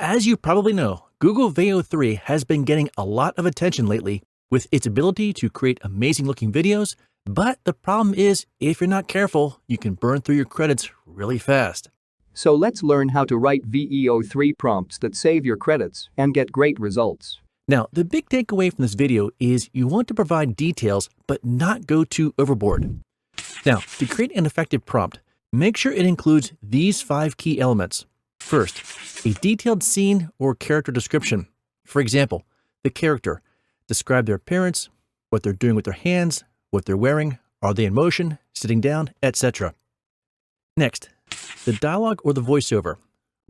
As you probably know, Google VEO3 has been getting a lot of attention lately with its ability to create amazing looking videos, but the problem is if you're not careful, you can burn through your credits really fast. So let's learn how to write VEO3 prompts that save your credits and get great results. Now, the big takeaway from this video is you want to provide details but not go too overboard. Now, to create an effective prompt, make sure it includes these 5 key elements. First, a detailed scene or character description. For example, the character. Describe their appearance, what they're doing with their hands, what they're wearing, are they in motion, sitting down, etc. Next, the dialogue or the voiceover.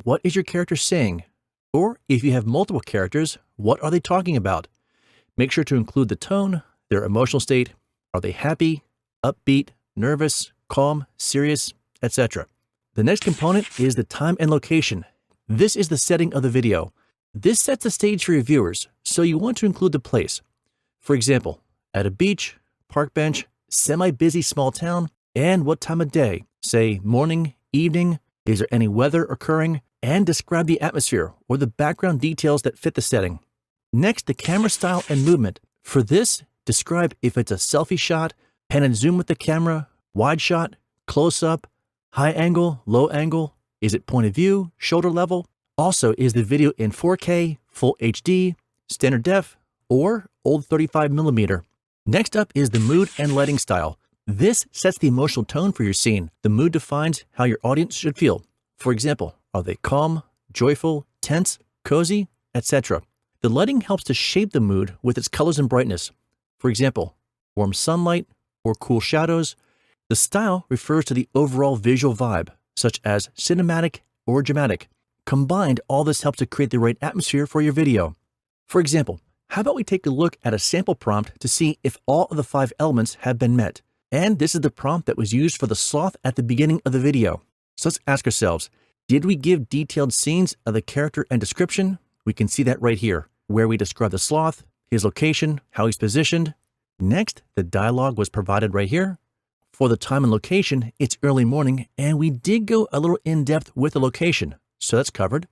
What is your character saying? Or if you have multiple characters, what are they talking about? Make sure to include the tone, their emotional state. Are they happy, upbeat, nervous, calm, serious, etc. The next component is the time and location. This is the setting of the video. This sets the stage for your viewers, so you want to include the place. For example, at a beach, park bench, semi-busy small town, and what time of day, say morning, evening, is there any weather occurring, and describe the atmosphere or the background details that fit the setting. Next, the camera style and movement. For this, describe if it's a selfie shot, pan and zoom with the camera, wide shot, close up, high angle, low angle, is it point of view, shoulder level? Also, is the video in 4K, full HD, standard def, or old 35mm? Next up is the mood and lighting style. This sets the emotional tone for your scene. The mood defines how your audience should feel. For example, are they calm, joyful, tense, cozy, etc.? The lighting helps to shape the mood with its colors and brightness. For example, warm sunlight or cool shadows. The style refers to the overall visual vibe, such as cinematic or dramatic. Combined, all this helps to create the right atmosphere for your video. For example, how about we take a look at a sample prompt to see if all of the 5 elements have been met. And this is the prompt that was used for the sloth at the beginning of the video. So let's ask ourselves, did we give detailed scenes of the character and description? We can see that right here, where we describe the sloth, his location, how he's positioned. Next, the dialogue was provided right here. For the time and location, it's early morning, and we did go a little in-depth with the location, so that's covered.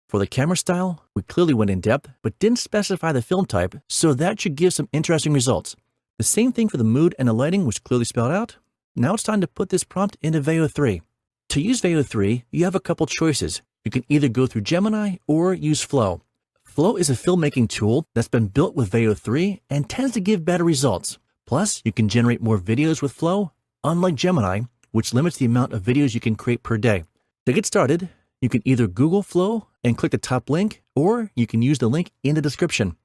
For the camera style, we clearly went in-depth, but didn't specify the film type, so that should give some interesting results. The same thing for the mood and the lighting was clearly spelled out. Now it's time to put this prompt into VEO3. To use VEO3, you have a couple choices. You can either go through Gemini or use Flow. Flow is a filmmaking tool that's been built with VEO3 and tends to give better results. Plus, you can generate more videos with Flow, unlike Gemini, which limits the amount of videos you can create per day. To get started, you can either Google Flow and click the top link, or you can use the link in the description.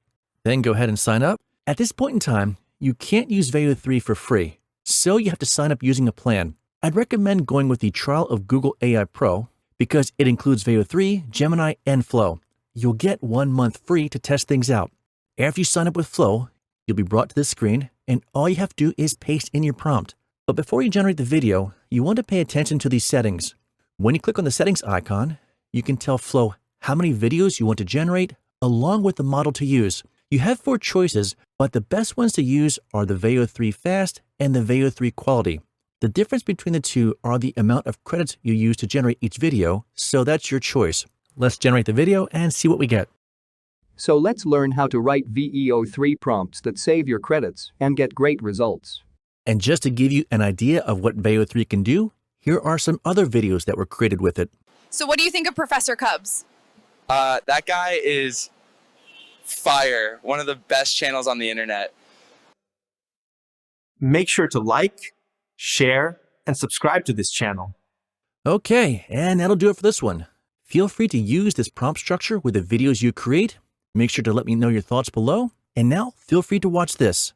Then go ahead and sign up. At this point in time, you can't use VEO3 for free, so you have to sign up using a plan. I'd recommend going with the trial of Google AI Pro because it includes VEO3, Gemini, and Flow. You'll get 1 month free to test things out. After you sign up with Flow, you'll be brought to this screen, and all you have to do is paste in your prompt. But before you generate the video, you want to pay attention to these settings. When you click on the settings icon, you can tell Flow how many videos you want to generate, along with the model to use. You have 4 choices, but the best ones to use are the VEO3 Fast and the VEO3 Quality. The difference between the two are the amount of credits you use to generate each video, so that's your choice. Let's generate the video and see what we get. So let's learn how to write VEO3 prompts that save your credits and get great results. And just to give you an idea of what VEO3 can do, here are some other videos that were created with it. So what do you think of Professor Cubs? That guy is fire. One of the best channels on the internet. Make sure to like, share, and subscribe to this channel. Okay, and that'll do it for this one. Feel free to use this prompt structure with the videos you create. Make sure to let me know your thoughts below. And now, feel free to watch this.